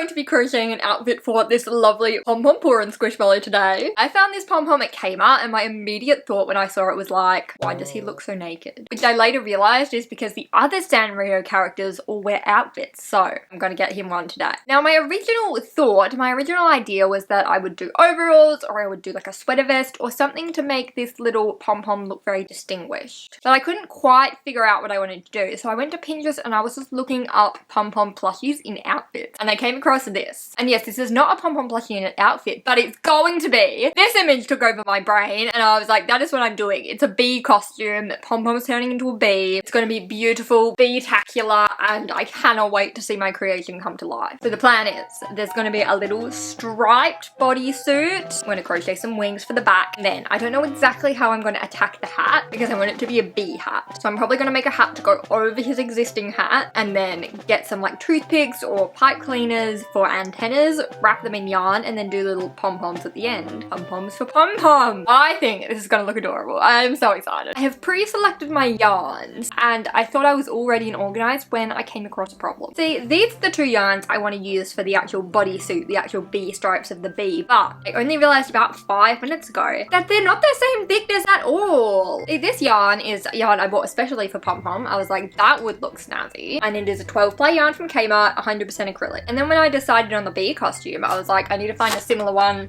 going to be crocheting an outfit for this lovely Pompompourin Squishmallow today. I found this pom-pom at Kmart and my immediate thought when I saw it was like, why does he look so naked? Which I later realised is because the other sanrio characters all wear outfits, so I'm gonna get him one today. Now my original idea was that I would do overalls or I would do like a sweater vest or something to make this little pom-pom look very distinguished. But I couldn't quite figure out what I wanted to do, so I went to Pinterest and I was just looking up pom-pom plushies in outfits and I came across this. And yes, this is not a pom-pom plushie in an outfit, but it's going to be. This image took over my brain and I was like, that is what I'm doing. It's a bee costume. Pom-pom's turning into a bee. It's going to be beautiful, bee-tacular, and I cannot wait to see my creation come to life. So the plan is, there's going to be a little striped bodysuit. I'm going to crochet some wings for the back. And then I don't know exactly how I'm going to attack the hat because I want it to be a bee hat. So I'm probably going to make a hat to go over his existing hat and then get some like toothpicks or pipe cleaners for antennas, wrap them in yarn, and then do little pom-poms at the end. Pom-poms for pom-pom. I think this is going to look adorable. I'm so excited. I have pre-selected my yarns and I thought I was all ready and organized when I came across a problem. See, these are the two yarns I want to use for the actual bodysuit, the actual bee stripes of the bee, but I only realized about 5 minutes ago that they're not the same thickness at all. See, this yarn is yarn I bought especially for pom-pom. I was like, that would look snazzy. And it is a 12 ply yarn from Kmart, 100% acrylic. And then when I decided on the bee costume, I was like, I need to find a similar one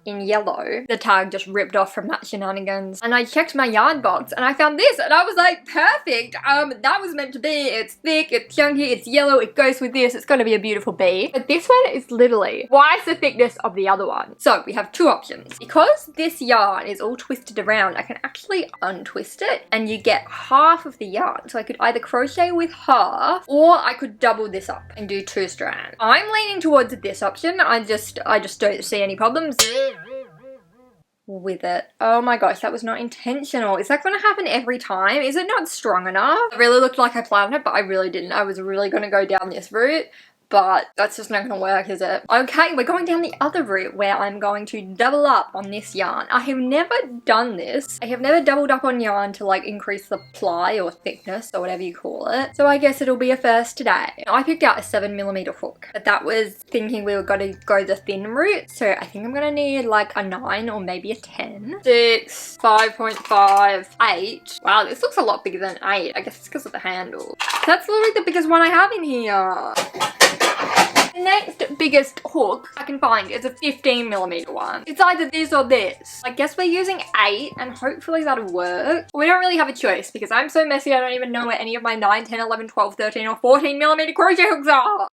in yellow. The tag just ripped off from that shenanigans. And I checked my yarn box and I found this and I was like, perfect. That was meant to be. It's thick, it's chunky, it's yellow, it goes with this. It's gonna be a beautiful bee. But this one is literally twice the thickness of the other one. So we have two options. Because this yarn is all twisted around, I can actually untwist it and you get half of the yarn. So I could either crochet with half or I could double this up and do 2 strands. I'm leaning towards this option. I just don't see any problems with it. Oh my gosh, that was not intentional. Is that going to happen every time? Is it not strong enough? It really looked like I planned it, but I really didn't. I was really going to go down this route, but that's just not going to work, is it? Okay, we're going down the other route where I'm going to double up on this yarn. I have never done this. I have never doubled up on yarn to like increase the ply or thickness or whatever you call it. So I guess it'll be a first today. I picked out a 7mm hook, but that was thinking we were going to go the thin route. So I think I'm going to need like a 9 or maybe a 10. 6, 5.5, 8. Wow, this looks a lot bigger than 8. I guess it's because of the handle. That's literally the biggest one I have in here. The next biggest hook I can find is a 15mm one. It's either this or this. I guess we're using 8 and hopefully that'll work. We don't really have a choice because I'm so messy I don't even know where any of my 9, 10, 11, 12, 13 or 14mm crochet hooks are.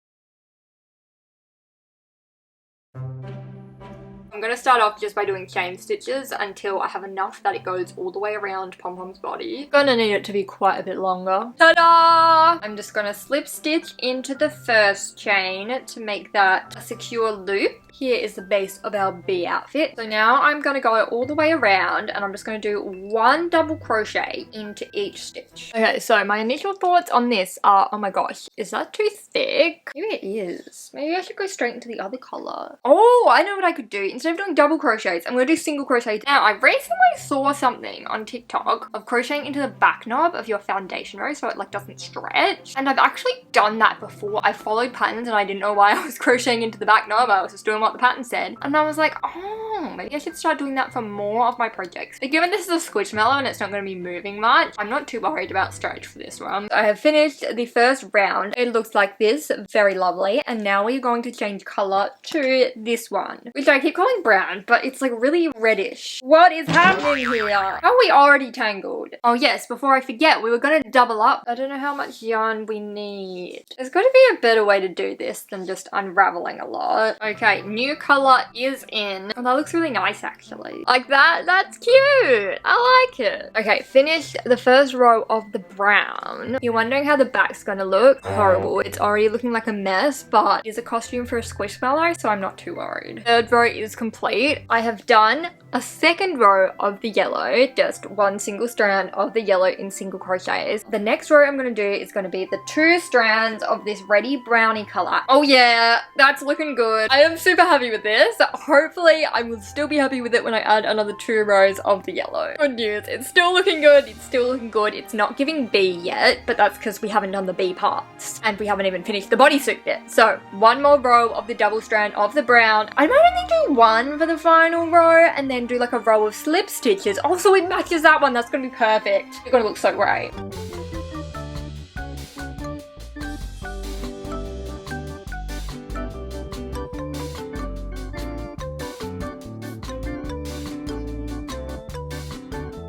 I'm going to start off just by doing chain stitches until I have enough that it goes all the way around Pom-Pom's body. Gonna need it to be quite a bit longer. Ta-da! I'm just going to slip stitch into the first chain to make that a secure loop. Here is the base of our bee outfit. So now I'm going to go all the way around and I'm just going to do 1 double crochet into each stitch. Okay, so my initial thoughts on this are, oh my gosh, is that too thick? Maybe it is. Maybe I should go straight into the other color. Oh, I know what I could do. Instead of doing double crochets, I'm going to do single crochets. Now, I recently saw something on TikTok of crocheting into the back knob of your foundation row so it like doesn't stretch. And I've actually done that before. I followed patterns and I didn't know why I was crocheting into the back knob. I was just doing what the pattern said. And I was like, oh, maybe I should start doing that for more of my projects. But given this is a squishmallow and it's not going to be moving much, I'm not too worried about stretch for this one. I have finished the first round. It looks like this. Very lovely. And now we're going to change color to this one, which I keep calling brown, but it's like really reddish. What is happening here? How are we already tangled? Oh yes, before I forget, we were going to double up. I don't know how much yarn we need. There's got to be a better way to do this than just unraveling a lot. Okay, new color is in. Oh, that looks really nice actually. Like that, that's cute. I like it. Okay, finished the first row of the brown. You're wondering how the back's gonna look? Horrible. It's already looking like a mess, but it's a costume for a squishmallow, so I'm not too worried. Third row is completely complete. I have done a second row of the yellow, just one single strand of the yellow in single crochets. The next row I'm going to do is going to be the 2 strands of this reddy brownie color. Oh yeah, that's looking good. I am super happy with this. Hopefully I will still be happy with it when I add another 2 rows of the yellow. Good news, it's still looking good. It's still looking good. It's not giving B yet, but that's because we haven't done the B parts and we haven't even finished the bodysuit yet. So 1 more row of the double strand of the brown. I might only do 1 for the final row and then do like a row of slip stitches. Also, it matches that one. That's gonna be perfect. It's gonna look so great.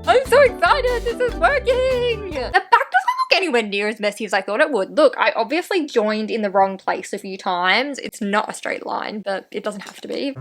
I'm so excited! This is working! The back doesn't look anywhere near as messy as I thought it would. Look, I obviously joined in the wrong place a few times. It's not a straight line, but it doesn't have to be.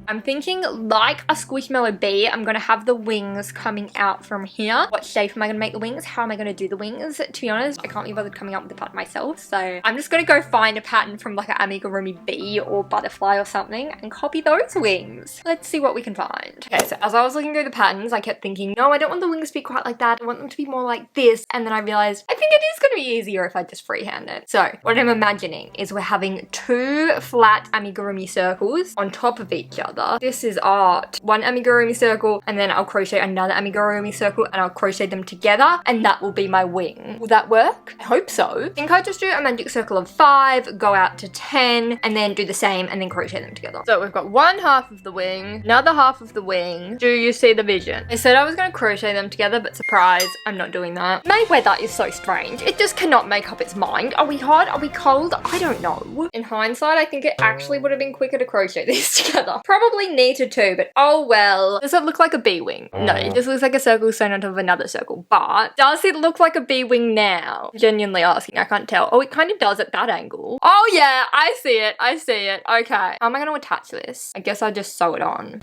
I'm thinking like a Squishmallow bee, I'm going to have the wings coming out from here. What shape am I going to make the wings? How am I going to do the wings? To be honest, I can't be bothered coming up with the pattern myself, so I'm just going to go find a pattern from like an amigurumi bee or butterfly or something and copy those wings. Let's see what we can find. Okay, so as I was looking through the patterns, I kept thinking, no, I don't want the wings to be quite like that. I want them to be more like this. And then I realized, I think it is going to be easier if I just freehand it. So what I'm imagining is we're having 2 flat amigurumi circles on top of each other. This is art. 1 amigurumi circle and then I'll crochet another amigurumi circle and I'll crochet them together and that will be my wing. Will that work? I hope so. I think I'll just do a magic circle of 5, go out to 10 and then do the same and then crochet them together. So we've got 1 half of the wing, another half of the wing. Do you see the vision? I said I was going to crochet them together, but surprise, I'm not doing that. My weather is so strange. It just cannot make up its mind. Are we hot? Are we cold? I don't know. In hindsight, I think it actually would have been quicker to crochet these together. Probably needed to, but oh well. Does it look like a bee wing? No, it just looks like a circle sewn on top of another circle, but does it look like a bee wing now? Genuinely asking, I can't tell. Oh, it kind of does at that angle. Oh yeah, I see it. I see it. Okay. How am I going to attach this? I guess I'll just sew it on.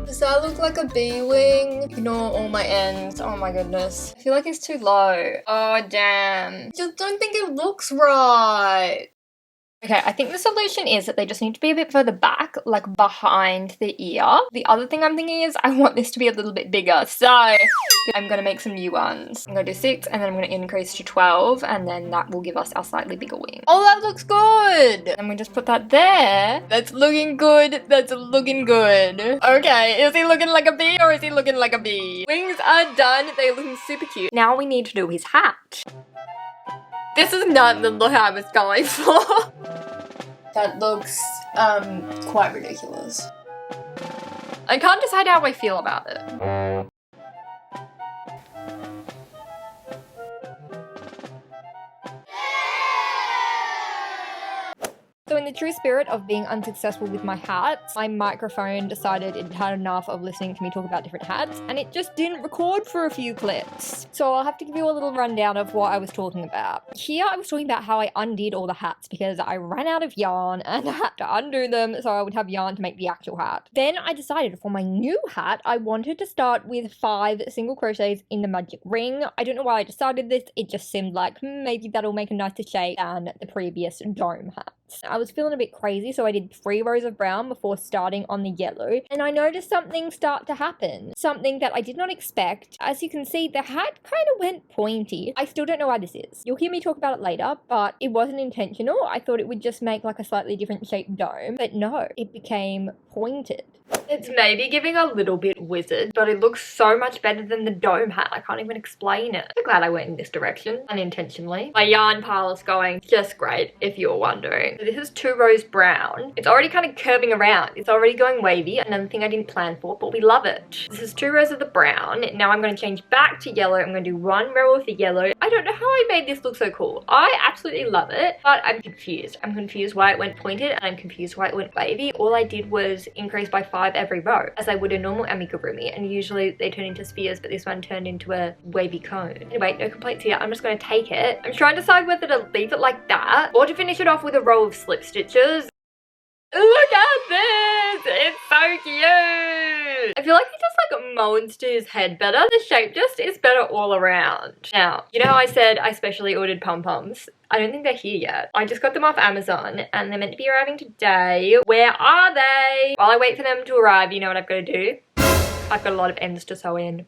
Does that look like a bee wing? Ignore all my ends. Oh my goodness. I feel like it's too low. Oh damn. Just don't think it looks right. Okay, I think the solution is that they just need to be a bit further back, like behind the ear. The other thing I'm thinking is I want this to be a little bit bigger, so I'm going to make some new ones. I'm going to do 6 and then I'm going to increase to 12 and then that will give us our slightly bigger wing. Oh, that looks good! And we just put that there. That's looking good. That's looking good. Okay, is he looking like a bee or is he looking like a bee? Wings are done. They're looking super cute. Now we need to do his hat. This is not the look I was going for. That looks, quite ridiculous. I can't decide how I feel about it. So in the true spirit of being unsuccessful with my hats, my microphone decided it had enough of listening to me talk about different hats and it just didn't record for a few clips. So I'll have to give you a little rundown of what I was talking about. Here I was talking about how I undid all the hats because I ran out of yarn and I had to undo them so I would have yarn to make the actual hat. Then I decided for my new hat I wanted to start with 5 single crochets in the magic ring. I don't know why I decided this, it just seemed like maybe that'll make a nicer shape than the previous dome hat. I was feeling a bit crazy, so I did 3 rows of brown before starting on the yellow, and I noticed something start to happen. Something that I did not expect. As you can see, the hat kind of went pointy. I still don't know why this is. You'll hear me talk about it later, but it wasn't intentional. I thought it would just make like a slightly different shaped dome, but no, it became pointed. It's maybe giving a little bit wizard, but it looks so much better than the dome hat. I can't even explain it. I'm glad I went in this direction, unintentionally. My yarn pile is going just great, if you're wondering. So this is 2 rows brown. It's already kind of curving around. It's already going wavy. Another thing I didn't plan for, but we love it. This is 2 rows of the brown. Now I'm going to change back to yellow. I'm going to do 1 row of the yellow. I don't know how I made this look so cool. I absolutely love it, but I'm confused. I'm confused why it went pointed and I'm confused why it went wavy. All I did was increase by 5 every row, as I would a normal amigurumi, and usually they turn into spheres, but this one turned into a wavy cone. Anyway, no complaints here. I'm just going to take it. I'm trying to decide whether to leave it like that or to finish it off with a row of slip stitches. Look at this! It's so cute! I feel like he just like molds to his head better. The shape just is better all around. Now, you know how I said I specially ordered pom-poms? I don't think they're here yet. I just got them off Amazon and they're meant to be arriving today. Where are they? While I wait for them to arrive, you know what I've got to do? I've got a lot of ends to sew in.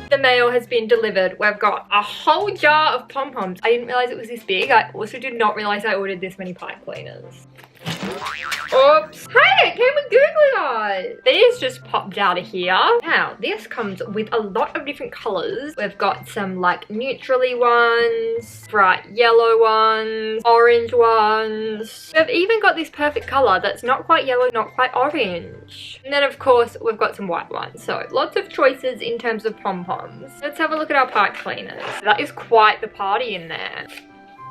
The mail has been delivered. We've got a whole jar of pom-poms. I didn't realize it was this big. I also did not realize I ordered this many pipe cleaners. Oops. Hey, it came with googly eyes. These just popped out of here. Now, this comes with a lot of different colors. We've got some like neutrally ones, bright yellow ones, orange ones. We've even got this perfect color that's not quite yellow, not quite orange. And then of course, we've got some white ones. So lots of choices in terms of pom-poms. Let's have a look at our pipe cleaners. That is quite the party in there.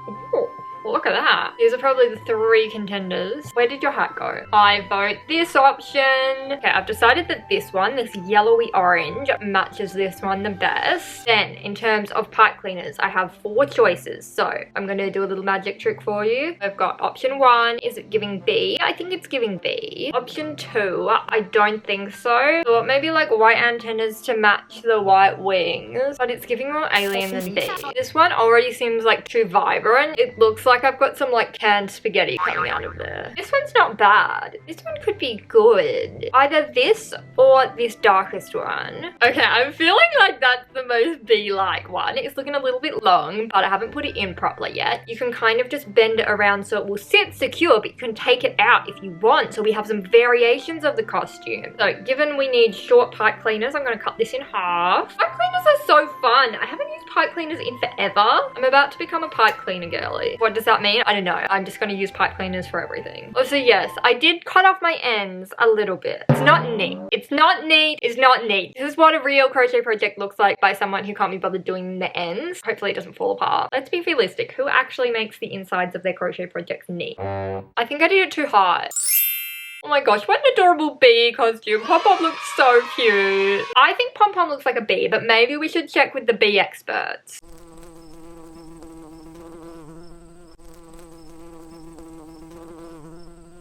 Ooh. Look at that. These are probably the 3 contenders. Where did your hat go? I vote this option. Okay, I've decided that this one, this yellowy orange, matches this one the best. Then, in terms of pipe cleaners, I have 4 choices. So, I'm going to do a little magic trick for you. I've got option 1. Is it giving B? I think it's giving B. Option 2. I don't think so. So, maybe like white antennas to match the white wings. But it's giving more alien than B. This one already seems like too vibrant. It looks like I've got some like canned spaghetti coming out of there. This one's not bad. This one could be good. Either this or this darkest one. Okay, I'm feeling like that's the most bee-like one. It's looking a little bit long, but I haven't put it in properly yet. You can kind of just bend it around so it will sit secure, but you can take it out if you want. So we have some variations of the costume. So given we need short pipe cleaners, I'm going to cut this in half. Pipe cleaners are so fun. I haven't used pipe cleaners in forever. I'm about to become a pipe cleaner girly. What does that mean? I don't know. I'm just going to use pipe cleaners for everything. Also, yes, I did cut off my ends a little bit. It's not neat. It's not neat. It's not neat. This is what a real crochet project looks like by someone who can't be bothered doing the ends. Hopefully it doesn't fall apart. Let's be realistic. Who actually makes the insides of their crochet projects neat? I think I did it too hard. Oh my gosh, what an adorable bee costume. Pom-Pom looks so cute. I think Pom-Pom looks like a bee, but maybe we should check with the bee experts.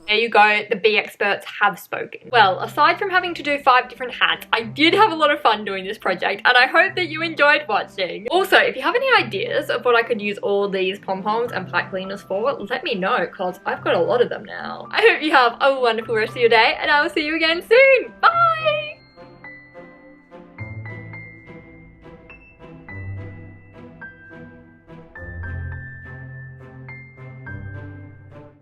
There you go, the bee experts have spoken. Well, aside from having to do 5 different hats, I did have a lot of fun doing this project and I hope that you enjoyed watching. Also, if you have any ideas of what I could use all these pom-poms and pipe cleaners for, let me know because I've got a lot of them now. I hope you have a wonderful rest of your day and I will see you again soon. Bye!